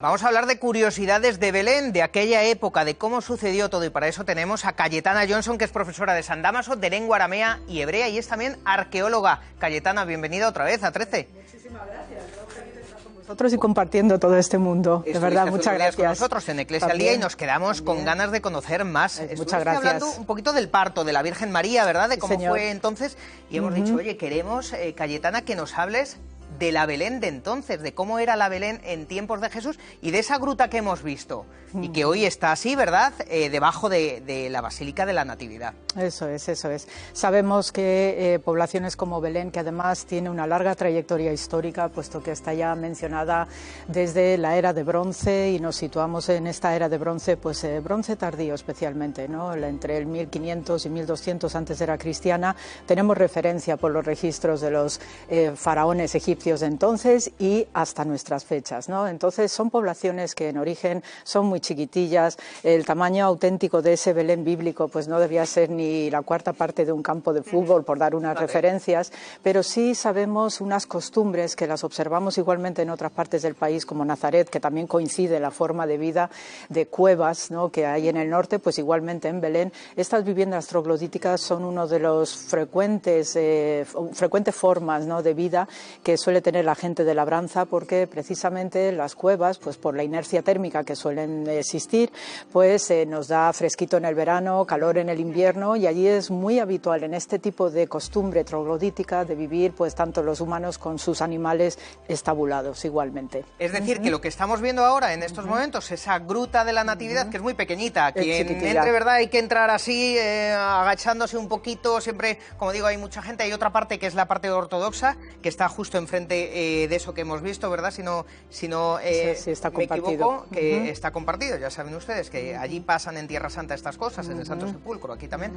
Vamos a hablar de curiosidades de Belén, de aquella época, de cómo sucedió todo, y para eso tenemos a Cayetana Johnson, que es profesora de San Dámaso, de lengua aramea y hebrea, y es también arqueóloga. Cayetana, bienvenida otra vez a 13. Muchísimas gracias. Yo feliz de estar con vosotros y compartiendo todo este mundo. De verdad, muchas gracias. Con nosotros en Eclesia al Día y nos quedamos con ganas de conocer más. Muchas gracias. Hablando un poquito del parto de la Virgen María, ¿verdad? De cómo fue entonces, y hemos dicho, oye, queremos, Cayetana, que nos hables de la Belén de entonces, de cómo era la Belén en tiempos de Jesús y de esa gruta que hemos visto y que hoy está así, ¿verdad?, debajo de la Basílica de la Natividad. Eso es, eso es. Sabemos que poblaciones como Belén, que además tiene una larga trayectoria histórica, puesto que está ya mencionada desde la era de bronce, y nos situamos en esta era de bronce, pues bronce tardío especialmente, ¿no? Entre el 1500 y 1200 antes era cristiana. Tenemos referencia por los registros de los faraones egipcios de entonces y hasta nuestras fechas, ¿no? Entonces son poblaciones que en origen son muy chiquitillas. El tamaño auténtico de ese Belén bíblico pues no debía ser ni la cuarta parte de un campo de fútbol, por dar unas referencias, pero sí sabemos unas costumbres que las observamos igualmente en otras partes del país, como Nazaret, que también coincide la forma de vida de cuevas, ¿no?, que hay en el norte, pues igualmente en Belén. Estas viviendas troglodíticas son uno de los frecuentes formas, ¿no?, de vida que suele tener la gente de labranza, porque precisamente las cuevas, pues por la inercia térmica que suelen existir, pues nos da fresquito en el verano, calor en el invierno, y allí es muy habitual en este tipo de costumbre troglodítica de vivir pues tanto los humanos con sus animales estabulados igualmente. Es decir, que lo que estamos viendo ahora en estos momentos, esa gruta de la Natividad, que es muy pequeñita, quien entre, ¿verdad?, hay que entrar así, agachándose un poquito, siempre, como digo, hay mucha gente. Hay otra parte que es la parte ortodoxa, que está justo enfrente de eso que hemos visto, ¿verdad? Si no está me compartido. Equivoco, que está compartido. Ya saben ustedes que allí pasan en Tierra Santa estas cosas, en el Santo Sepulcro, aquí también.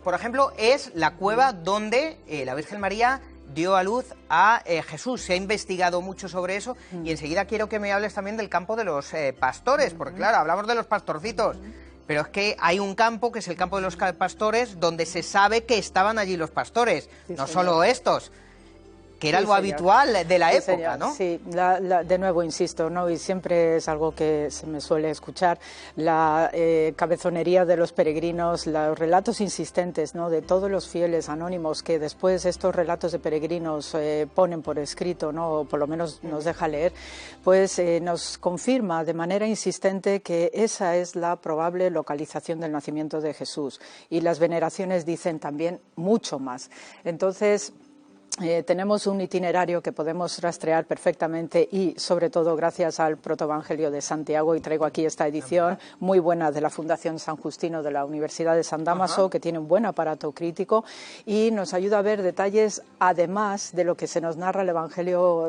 Por ejemplo, es la cueva donde la Virgen María dio a luz a Jesús. Se ha investigado mucho sobre eso y enseguida quiero que me hables también del campo de los pastores, porque claro, hablamos de los pastorcitos, pero es que hay un campo, que es el campo de los pastores, donde se sabe que estaban allí los pastores, no solo estos, que era algo habitual de la época, ¿no? Sí, de nuevo insisto, ¿no?, y siempre es algo que se me suele escuchar, la cabezonería de los peregrinos, los relatos insistentes, ¿no?, de todos los fieles anónimos, que después estos relatos de peregrinos ponen por escrito, ¿no?, o por lo menos nos deja leer, pues nos confirma de manera insistente que esa es la probable localización del nacimiento de Jesús, y las veneraciones dicen también mucho más. Entonces, tenemos un itinerario que podemos rastrear perfectamente, y sobre todo gracias al Protoevangelio de Santiago, y traigo aquí esta edición muy buena de la Fundación San Justino de la Universidad de San Dámaso, que tiene un buen aparato crítico y nos ayuda a ver detalles, además de lo que se nos narra el Evangelio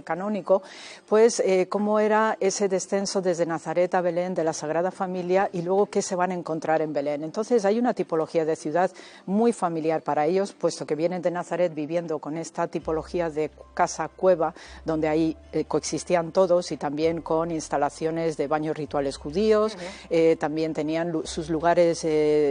canónico, pues cómo era ese descenso desde Nazaret a Belén de la Sagrada Familia, y luego qué se van a encontrar en Belén. Entonces hay una tipología de ciudad muy familiar para ellos, puesto que vienen de Nazaret viviendo con esta tipología de casa-cueva, donde ahí coexistían todos, y también con instalaciones de baños rituales judíos. También tenían sus lugares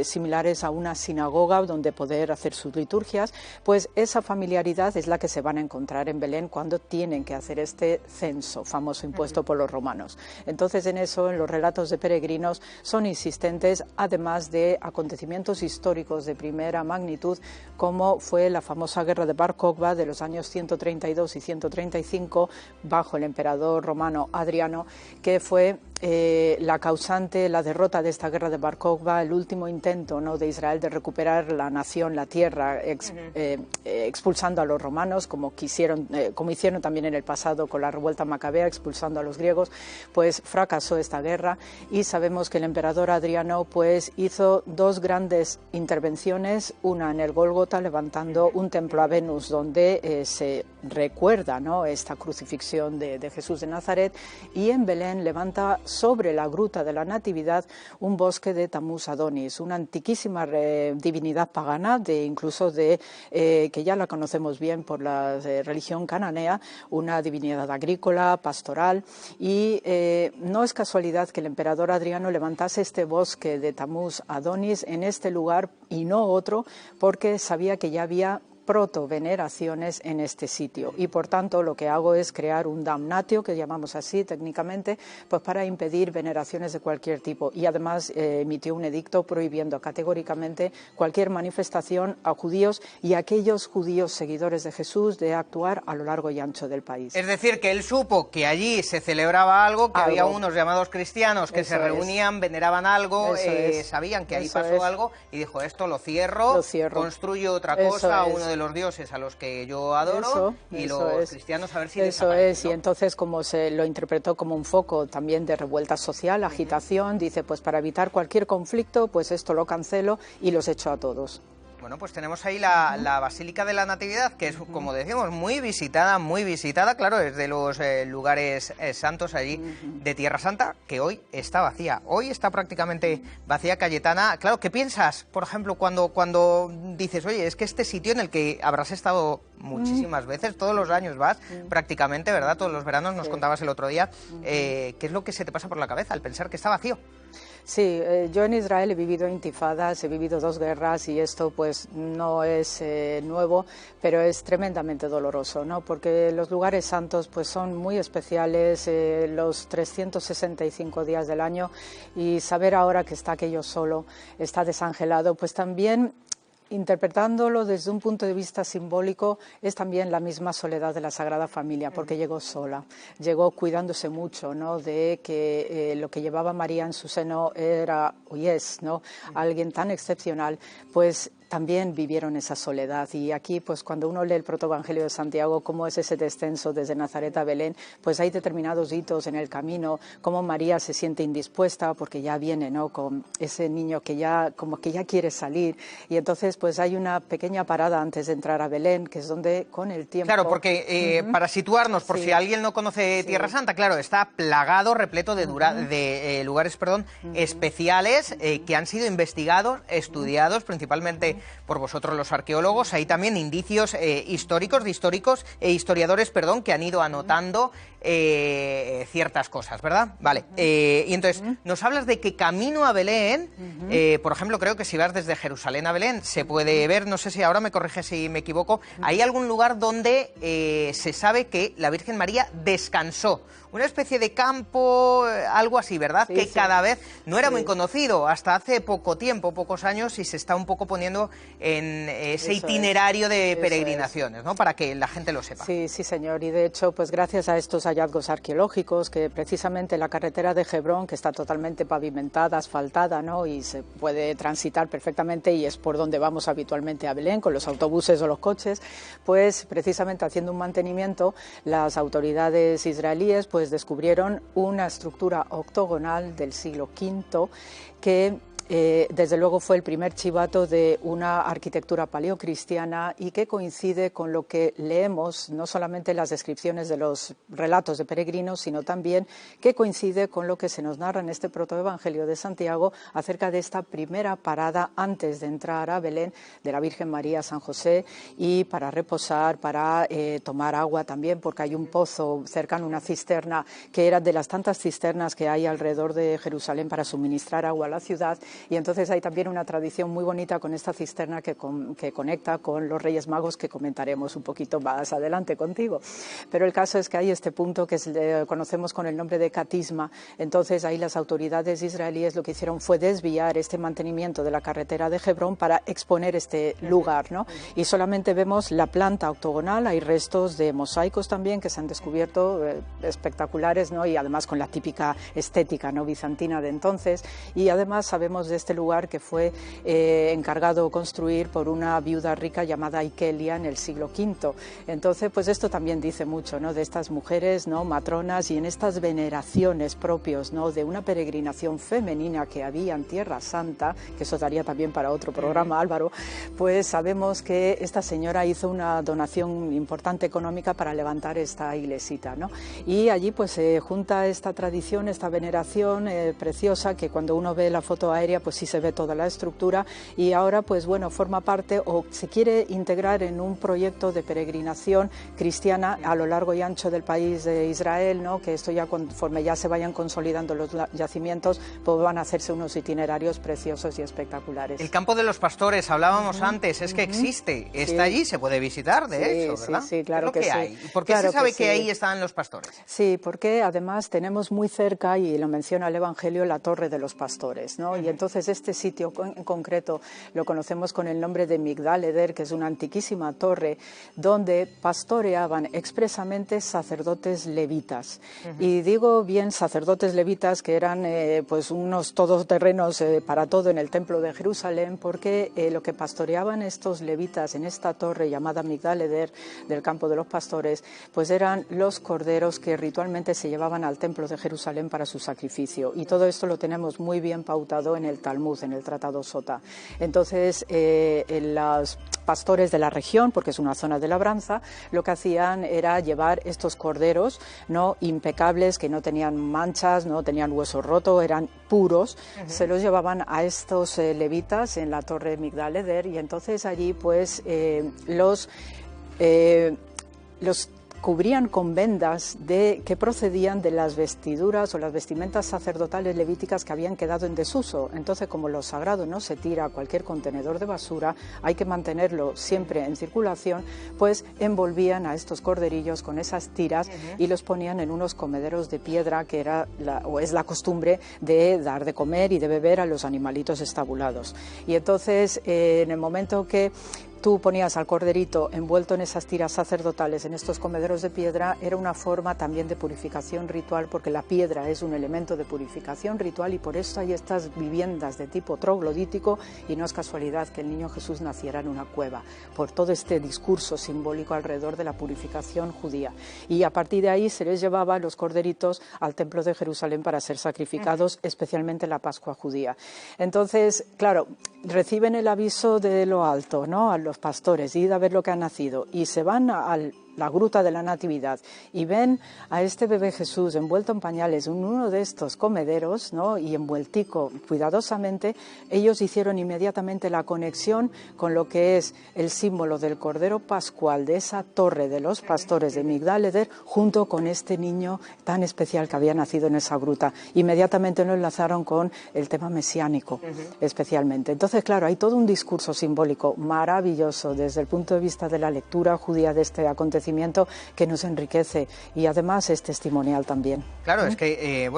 similares a una sinagoga donde poder hacer sus liturgias. Pues esa familiaridad es la que se van a encontrar en Belén cuando tienen que hacer este censo famoso impuesto por los romanos. Entonces, en eso, en los relatos de peregrinos son insistentes, además de acontecimientos históricos de primera magnitud, como fue la famosa guerra de Bar Kokhba de los años 132 y 135 bajo el emperador romano Adriano, que fue la causante, la derrota de esta guerra de Bar Kokhba, el último intento, ¿no?, de Israel de recuperar la nación, la tierra, expulsando a los romanos, como hicieron también en el pasado con la revuelta macabea, expulsando a los griegos. Pues fracasó esta guerra, y sabemos que el emperador Adriano pues hizo dos grandes intervenciones, una en el Gólgota, levantando un templo a Venus donde se recuerda, ¿no?, esta crucifixión de Jesús de Nazaret, y en Belén levanta sobre la gruta de la Natividad un bosque de Tamuz Adonis, una antiquísima divinidad pagana, que ya la conocemos bien por la religión cananea, una divinidad agrícola, pastoral, y no es casualidad que el emperador Adriano levantase este bosque de Tamuz Adonis en este lugar y no otro, porque sabía que ya había proto-veneraciones en este sitio. Y por tanto lo que hago es crear un damnatio, que llamamos así técnicamente, pues para impedir veneraciones de cualquier tipo. Y además emitió un edicto prohibiendo categóricamente cualquier manifestación a judíos y a aquellos judíos seguidores de Jesús de actuar a lo largo y ancho del país. Es decir, que él supo que allí se celebraba algo, que había unos llamados cristianos que se reunían, veneraban algo, sabían que ahí pasó algo y dijo, esto lo cierro, construyo otra cosa a uno de los dioses a los que yo adoro y los cristianos a ver si desaparecen, ¿no? Y entonces como se lo interpretó como un foco también de revuelta social, agitación, dice, pues para evitar cualquier conflicto, pues esto lo cancelo y los echo a todos. Bueno, pues tenemos ahí la Basílica de la Natividad, que es, como decimos, muy visitada, claro, es de los lugares santos allí de Tierra Santa, que hoy está vacía. Hoy está prácticamente vacía, Cayetana. Claro, ¿qué piensas, por ejemplo, cuando dices, oye, es que este sitio en el que habrás estado muchísimas veces, todos los años vas, prácticamente, ¿verdad? Todos los veranos, nos contabas el otro día, ¿qué es lo que se te pasa por la cabeza al pensar que está vacío? Sí, yo en Israel he vivido intifadas, he vivido 2 guerras y esto pues no es nuevo, pero es tremendamente doloroso, ¿no? Porque los lugares santos pues son muy especiales los 365 días del año y saber ahora que está aquello solo, está desangelado, pues también interpretándolo desde un punto de vista simbólico, es también la misma soledad de la Sagrada Familia, porque llegó sola, llegó cuidándose mucho, ¿no? De que lo que llevaba María en su seno era, ¿no? Alguien tan excepcional, pues también vivieron esa soledad. Y aquí, pues cuando uno lee el protoevangelio de Santiago, cómo es ese descenso desde Nazaret a Belén, pues hay determinados hitos en el camino, cómo María se siente indispuesta porque ya viene, ¿no? Con ese niño que ya, como que ya quiere salir. Y entonces, pues hay una pequeña parada antes de entrar a Belén, que es donde con el tiempo... Claro, porque para situarnos, por si alguien no conoce Tierra Santa, claro, está plagado, repleto de, lugares especiales que han sido investigados, estudiados, principalmente por vosotros los arqueólogos. Hay también indicios históricos e historiadores, que han ido anotando ciertas cosas, ¿verdad? Vale. Y entonces, nos hablas de que camino a Belén, por ejemplo, creo que si vas desde Jerusalén a Belén, se puede ver, no sé si ahora me corriges si me equivoco, ¿hay algún lugar donde se sabe que la Virgen María descansó? Una especie de campo, algo así, ¿verdad? Que cada vez no era muy conocido, hasta hace poco tiempo, pocos años, y se está un poco poniendo en ese itinerario de peregrinaciones, ¿no? Para que la gente lo sepa. Sí, sí, señor, y de hecho, pues gracias a estos hallazgos arqueológicos, que precisamente la carretera de Hebrón, que está totalmente pavimentada, asfaltada, ¿no? Y se puede transitar perfectamente, y es por donde vamos habitualmente a Belén, con los autobuses o los coches, pues precisamente haciendo un mantenimiento, las autoridades israelíes pues descubrieron una estructura octogonal del siglo V que desde luego fue el primer chivato de una arquitectura paleocristiana y que coincide con lo que leemos, no solamente en las descripciones de los relatos de peregrinos, sino también que coincide con lo que se nos narra en este protoevangelio de Santiago acerca de esta primera parada antes de entrar a Belén de la Virgen María, San José, y para reposar, para tomar agua también, porque hay un pozo cercano, una cisterna, que era de las tantas cisternas que hay alrededor de Jerusalén para suministrar agua a la ciudad. Y entonces hay también una tradición muy bonita con esta cisterna que conecta con los Reyes Magos, que comentaremos un poquito más adelante contigo. Pero el caso es que hay este punto que conocemos con el nombre de Catisma. Entonces ahí las autoridades israelíes lo que hicieron fue desviar este mantenimiento de la carretera de Hebrón para exponer este lugar, ¿no? Y solamente vemos la planta octogonal, hay restos de mosaicos también que se han descubierto espectaculares, ¿no? Y además con la típica estética, ¿no?, bizantina de entonces. Y además sabemos de este lugar que fue encargado construir por una viuda rica llamada Ikelia en el siglo V. Entonces, pues esto también dice mucho, ¿no?, de estas mujeres, ¿no?, matronas, y en estas veneraciones propios, ¿no?, de una peregrinación femenina que había en Tierra Santa, que eso daría también para otro programa, Álvaro, pues sabemos que esta señora hizo una donación importante económica para levantar esta iglesita, ¿no? Y allí pues se junta esta tradición, esta veneración preciosa, que cuando uno ve la foto aérea María, pues sí se ve toda la estructura, y ahora pues bueno, forma parte o se quiere integrar en un proyecto de peregrinación cristiana a lo largo y ancho del país de Israel, ¿no? Que esto ya conforme ya se vayan consolidando los yacimientos, pues van a hacerse unos itinerarios preciosos y espectaculares. El campo de los pastores, hablábamos antes, es que existe, está allí, se puede visitar, de hecho, ¿verdad? Sí, claro que sí. hay. ¿Y por qué se sabe que ahí están los pastores? Sí, porque además tenemos muy cerca, y lo menciona el Evangelio, la Torre de los Pastores, ¿no? Y entonces este sitio en concreto lo conocemos con el nombre de Migdal Eder, que es una antiquísima torre donde pastoreaban expresamente sacerdotes levitas. Y digo bien sacerdotes levitas, que eran pues unos todoterrenos para todo en el templo de Jerusalén, porque lo que pastoreaban estos levitas en esta torre llamada Migdal Eder del campo de los pastores, pues eran los corderos que ritualmente se llevaban al templo de Jerusalén para su sacrificio. Y todo esto lo tenemos muy bien pautado en el Talmud, en el Tratado Sota. Entonces, los pastores de la región, porque es una zona de labranza, lo que hacían era llevar estos corderos, ¿no?, impecables, que no tenían manchas, no tenían hueso roto, eran puros, se los llevaban a estos levitas en la torre Migdal Eder, y entonces allí pues los cubrían con vendas que procedían de las vestiduras o las vestimentas sacerdotales levíticas que habían quedado en desuso. Entonces, como lo sagrado no se tira a cualquier contenedor de basura, hay que mantenerlo siempre en circulación, pues envolvían a estos corderillos con esas tiras y los ponían en unos comederos de piedra, que era es la costumbre de dar de comer y de beber a los animalitos estabulados. Y entonces, en el momento que tú ponías al corderito envuelto en esas tiras sacerdotales, en estos comederos de piedra, era una forma también de purificación ritual, porque la piedra es un elemento de purificación ritual, y por eso hay estas viviendas de tipo troglodítico, y no es casualidad que el niño Jesús naciera en una cueva, por todo este discurso simbólico alrededor de la purificación judía. Y a partir de ahí se les llevaba los corderitos al templo de Jerusalén para ser sacrificados, especialmente en la Pascua judía. Entonces, claro, reciben el aviso de lo alto, ¿no?, a los pastores, id a ver lo que ha nacido, y se van al la gruta de la Natividad, y ven a este bebé Jesús envuelto en pañales en uno de estos comederos, ¿no?, y envueltico cuidadosamente. Ellos hicieron inmediatamente la conexión con lo que es el símbolo del Cordero Pascual de esa torre de los pastores de Migdal Eder, junto con este niño tan especial que había nacido en esa gruta. Inmediatamente lo enlazaron con el tema mesiánico, especialmente. Entonces, claro, hay todo un discurso simbólico maravilloso desde el punto de vista de la lectura judía de este acontecimiento, que nos enriquece, y además es testimonial también. Claro, es que,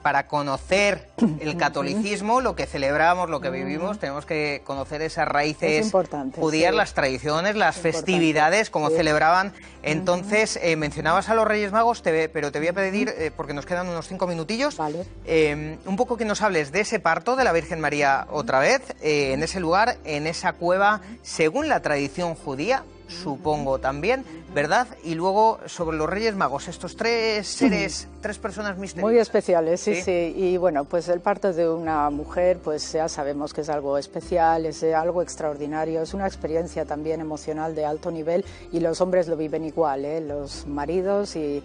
para conocer el catolicismo, lo que celebramos, lo que vivimos, tenemos que conocer esas raíces judías, las tradiciones, las festividades, como celebraban. Entonces, mencionabas a los Reyes Magos, pero te voy a pedir, porque nos quedan unos 5 minutillos, un poco que nos hables de ese parto de la Virgen María otra vez, en ese lugar, en esa cueva, según la tradición judía, supongo también, ¿verdad? Y luego sobre los Reyes Magos, estos tres seres, tres personas misteriosas. Muy especiales, sí. Y bueno, pues el parto de una mujer, pues ya sabemos que es algo especial, es algo extraordinario, es una experiencia también emocional de alto nivel, y los hombres lo viven igual, los maridos, y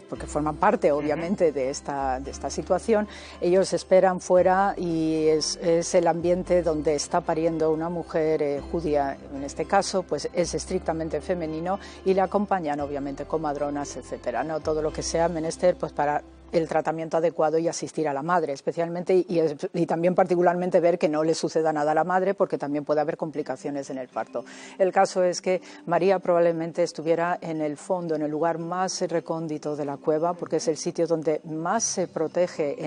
porque forman parte obviamente de esta situación. Ellos esperan fuera, y es el ambiente donde está pariendo una mujer judía, en este caso, pues es estrictamente femenino, y le acompañan obviamente comadronas, etcétera, ¿no? Todo lo que sea menester pues para el tratamiento adecuado y asistir a la madre, especialmente, y también particularmente ver que no le suceda nada a la madre, porque también puede haber complicaciones en el parto. El caso es que María probablemente estuviera en el fondo, en el lugar más recóndito de la cueva, porque es el sitio donde más se protege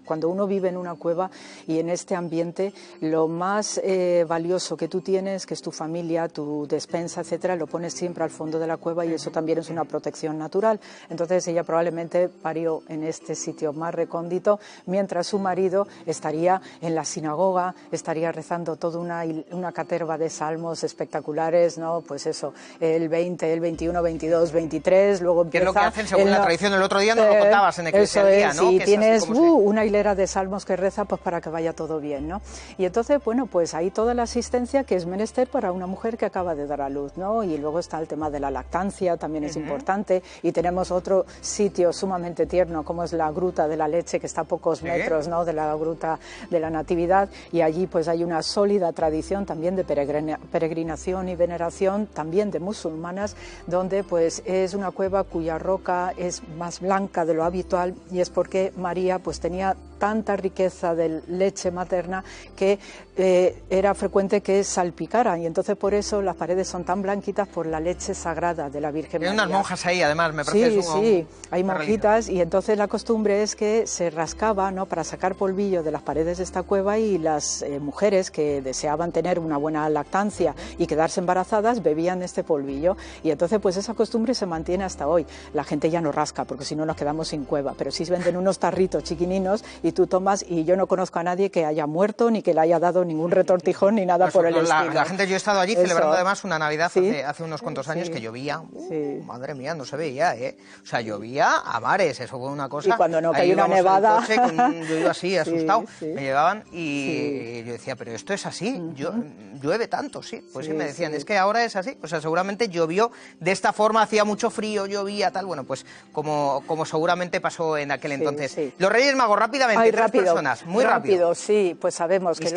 cuando uno vive en una cueva y en este ambiente, lo más valioso que tú tienes, que es tu familia, tu despensa, etcétera, lo pones siempre al fondo de la cueva, y eso también es una protección natural. Entonces ella probablemente parió en este sitio más recóndito, mientras su marido estaría en la sinagoga, estaría rezando toda una caterva de salmos espectaculares, ¿no? Pues eso, el 20, el 21, 22, 23, luego empieza... ¿Qué es lo que hacen según la tradición? El otro día nos lo contabas en Eclesia del Día, ¿no? Y tienes una hilera de salmos que reza pues para que vaya todo bien, ¿no? Y entonces, bueno, pues hay toda la asistencia que es menester para una mujer que acaba de dar a luz, ¿no? Y luego está el tema de la lactancia, también es importante, y tenemos otro sitio sumamente tierno como digamos, la Gruta de la Leche, que está a pocos metros, ¿no?, de la Gruta de la Natividad, y allí pues hay una sólida tradición también de peregrinación y veneración, también de musulmanas, donde pues es una cueva cuya roca es más blanca de lo habitual, y es porque María pues tenía tanta riqueza de leche materna que era frecuente que salpicara, y entonces por eso las paredes son tan blanquitas, por la leche sagrada de la Virgen María. Hay unas monjas ahí, además, me parece. Sí, hay monjitas, y entonces la costumbre es que se rascaba, ¿no?, para sacar polvillo de las paredes de esta cueva, y las mujeres que deseaban tener una buena lactancia y quedarse embarazadas bebían este polvillo, y entonces pues esa costumbre se mantiene hasta hoy. La gente ya no rasca, porque si no nos quedamos sin cueva, pero sí venden unos tarritos chiquininos y tú tomas, y yo no conozco a nadie que haya muerto ni que le haya dado ningún retortijón ni nada por el estilo. La gente, yo he estado allí celebrando además una Navidad hace unos cuantos años que llovía, madre mía, no se veía, o sea, llovía a mares, eso fue una cosa. Y cuando no caía una nevada, yo iba así asustado, me llevaban y yo decía, pero esto es así, llueve tanto, pues sí, me decían, es que ahora es así, o sea, seguramente llovió de esta forma, hacía mucho frío, llovía tal, bueno, pues como seguramente pasó en aquel entonces. Los Reyes Magos, rápidamente, personas, muy rápido. Sí, pues sabemos que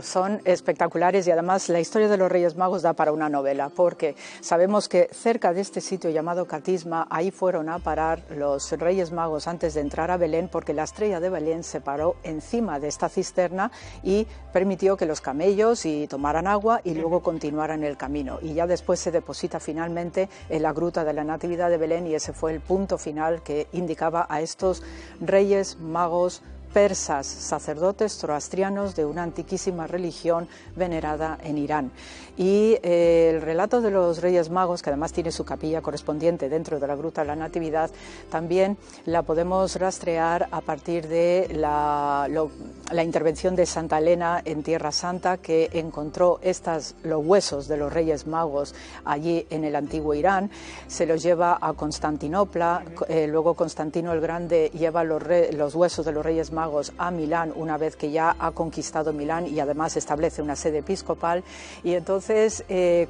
son espectaculares, y además la historia de los Reyes Magos da para una novela, porque sabemos que cerca de este sitio llamado Catisma, ahí fueron a parar los Reyes Magos antes de entrar a Belén, porque la estrella de Belén se paró encima de esta cisterna y permitió que los camellos tomaran agua y luego continuaran el camino, y ya después se deposita finalmente en la Gruta de la Natividad de Belén, y ese fue el punto final que indicaba a estos Reyes Magos persas, sacerdotes zoroastrianos de una antiquísima religión venerada en Irán. Y el relato de los Reyes Magos, que además tiene su capilla correspondiente dentro de la Gruta de la Natividad, también la podemos rastrear a partir de la intervención de Santa Elena en Tierra Santa, que encontró los huesos de los Reyes Magos allí en el antiguo Irán, se los lleva a Constantinopla, luego Constantino el Grande lleva los huesos de los Reyes Magos a Milán, una vez que ya ha conquistado Milán y además establece una sede episcopal, y entonces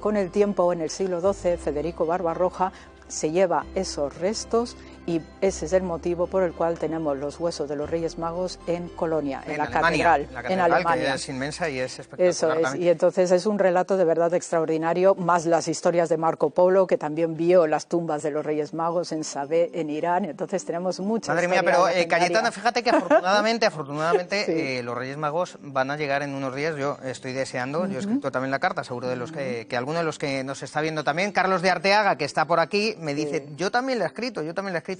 con el tiempo, en el siglo XII, Federico Barbarroja se lleva esos restos, y ese es el motivo por el cual tenemos los huesos de los Reyes Magos en Colonia, en la catedral, en Alemania. Que es inmensa y es espectacular. Eso es, también. Y entonces es un relato de verdad extraordinario, más las historias de Marco Polo, que también vio las tumbas de los Reyes Magos en Sabé, en Irán. Entonces tenemos muchas. Madre mía, pero Cayetana, fíjate que afortunadamente los Reyes Magos van a llegar en unos días. Yo estoy deseando, yo he escrito también la carta, seguro de los que alguno de los que nos está viendo también. Carlos de Arteaga, que está por aquí, me dice, yo también la he escrito.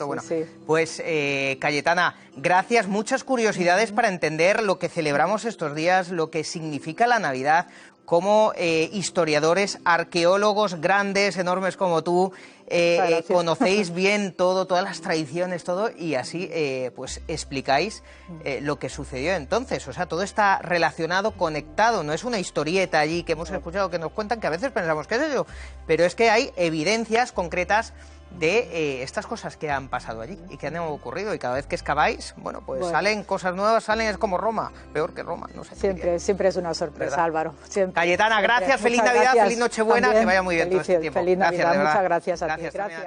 Bueno, pues Cayetana, gracias, muchas curiosidades para entender lo que celebramos estos días, lo que significa la Navidad, cómo historiadores, arqueólogos grandes, enormes como tú, conocéis bien todas las tradiciones, todo, y así pues explicáis lo que sucedió entonces. O sea, todo está relacionado, conectado, no es una historieta allí que hemos escuchado, que nos cuentan, que a veces pensamos, ¿qué es eso? Pero es que hay evidencias concretas de estas cosas que han pasado allí y que han ocurrido, y cada vez que excaváis, pues salen cosas nuevas, es como Roma, peor que Roma, no sé. Siempre es una sorpresa, ¿verdad? Álvaro. Cayetana, gracias, feliz Navidad, feliz Nochebuena, que vaya muy bien todo este tiempo. Feliz Navidad, gracias, muchas gracias a ti. Gracias.